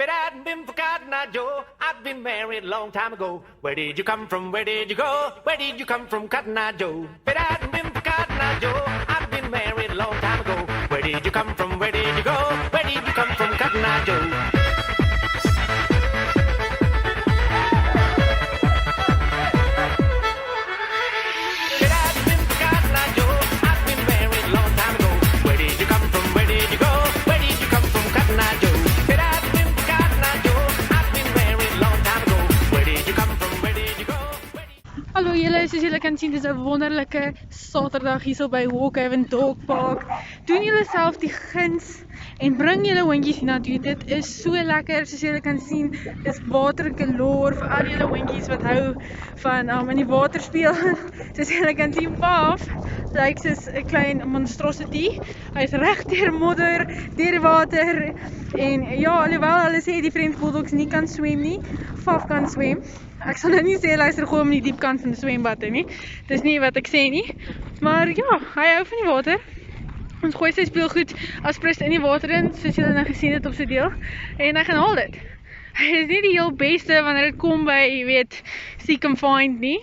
But I hadn't been forgotten, I Joe. I'd been married a long time ago. Where did you come from? Where did you go? Where did you come from, Cotton Eye Joe? But I hadn't been forgotten, I Joe. I'd been married a long time ago. Where did you come from? Where did you go? Where did you come from, Cotton Eye Joe? Hallo julle, soos julle kan sien, dis 'n wonderlike Saterdag hierso by Walkhaven Dog Park. Doen julle self die guns en bring julle hondjies hiernatoe. Dit is so lekker, soos julle kan sien. Dis water galore vir al julle hondjies wat hou van in die water speel. Soos julle kan sien, Paf lyk soos 'n klein monstrosity. Hy's reg deur modder, deur water. En ja, alhoewel hulle sê die French Bulldogs nie kan swem nie, Paf kan swem. Ek sal nou nie sê luister gooi hom in die diep kant van die swembad nie. Dis nie wat ek sê nie. Maar ja, hy hou van die water. Ons gooi sy speelgoed as prins in die water in, soos julle nou gesien het op sy deel. En hy gaan haal dit. Hy is nie die heel beste wanneer dit kom by, jy weet, seek and find nie.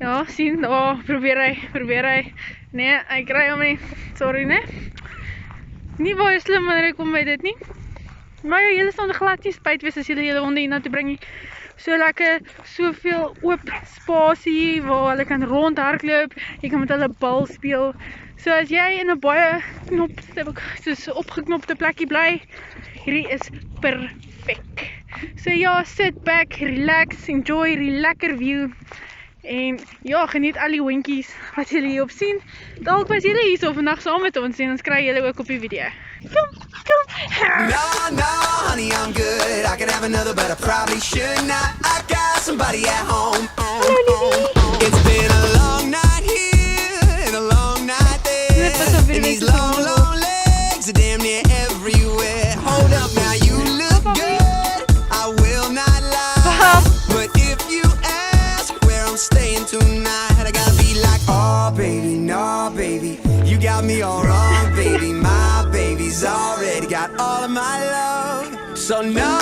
Ja, sien, probeer hy. Nee, hy kry hom nie. Sorry, nee. Nie baie slim wanneer hy kom by dit nie. Maar ja, julle sal glad nie spyt wees as julle honde hiernatoe bring nie. So lekker, soveel oop spasie waar hulle kan rondhardloop. Jy kan met hulle bal speel. So as jy in 'n baie soos opgeknopte plekkie bly, hierdie is perfek. So ja, sit back, relax, enjoy die lekker view. En ja, geniet al die hondjies wat julle hierop sien. Dalk was julle hierso vandag saam met ons en ons kry julle ook op die video. Kom. No, honey, I'm good. I could have another, but I probably should not. I got somebody at home. It's been a long night here and a long night there. And these long legs are damn near everywhere. Hold up now, you look good. I will not lie. But if you ask where I'm staying tonight, I gotta be like, oh baby, no baby, you got me all wrong, baby. My baby's already got all of my love. So no,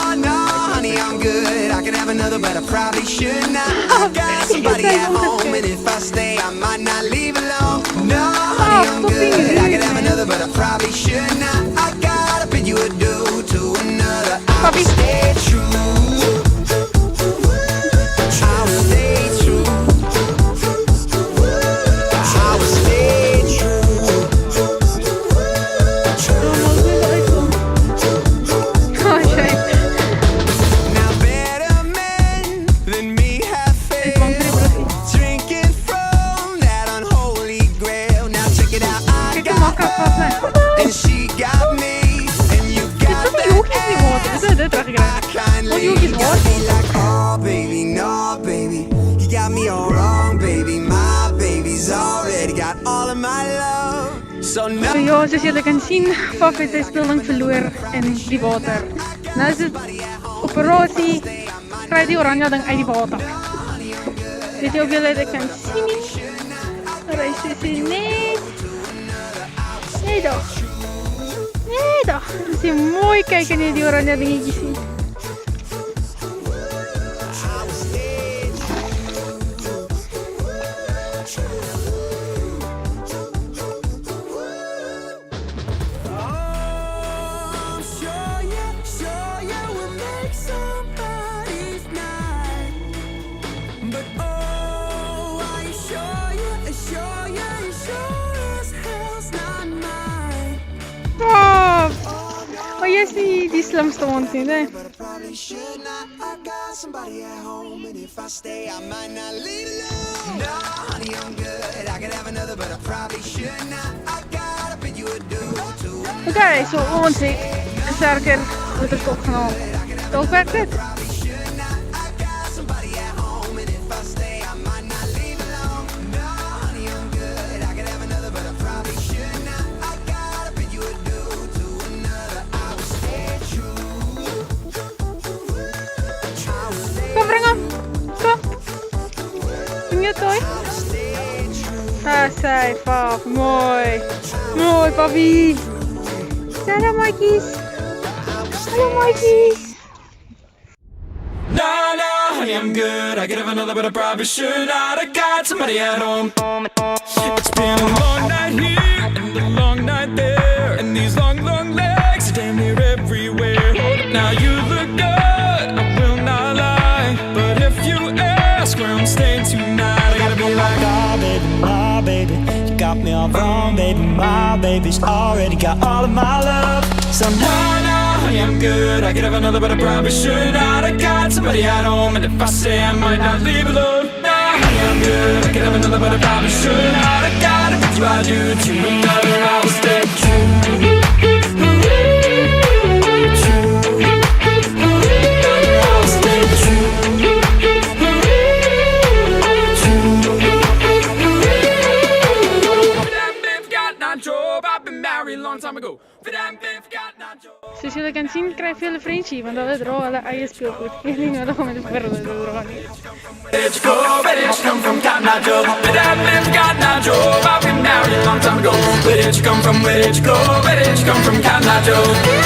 honey, I'm good. I could have another, but I probably should not. I got somebody at home, and if I stay, I might not leave alone. No, honey, I'm good. I could have another, but I probably should not. I gotta bid you adieu to another. I will stay true. I will stay true. I will stay true. Now better men than me have failed, drinking from that unholy grail. Now check it out, I got her, and she got me, and you got that kind lady. Got me like, oh baby, no baby, you got me all wrong, baby. My baby's already got all of my love. So no. So ja, soos julle kan sien, Paf het sy speelding verloor in die water. Nou is dit operasie, kry die oranje ding uit die water. Weet jy of julle dit kan sien nie? Maar hy sê net daar. As jy mooi kyk en jy die oranje dingetjie sien. Oh, jy is nie die slimste hond nie, nee. Okay, so ons het 'n sterker motorkop gehaal. Dalk werk dit. Kom, bring hom. Kom. Bring jou toy. Sy, Paf. Mooi. Mooi, papi. Tada, maatjies. Hallo maatjies. Nah, nah, honey, I'm good. I could have another, but I probably should not. I got somebody at home. It's been a long night here and a long night there, and these long, long legs are damn near everywhere. Now you look good, I will not lie, but if you ask where I'm staying tonight, I gotta be like, Oh, baby, my baby, you got me all wrong, baby. My baby's already got all of my love. So nah, nah, honey, I'm good. I could have another, but I probably should not. I got somebody at home, and if I say I might not leave alone. Nah, honey, I'm good. I could have another, but I probably should not. I gotta put you, I do to another. I will stay true. I've been married a long time ago. Soos julle kan sien, kry vir julle Frenchie, want hulle dra hulle eie speelgoed. Jy het nie nodig om dit vir hulle te dra nie. Where did you go? Where did you come from, Cotton Eye Joe? But I've been Cotton Eye Joe. I've been married a long time ago. Where did you come from? Where did you go? Where did you come from, Cotton Eye Joe?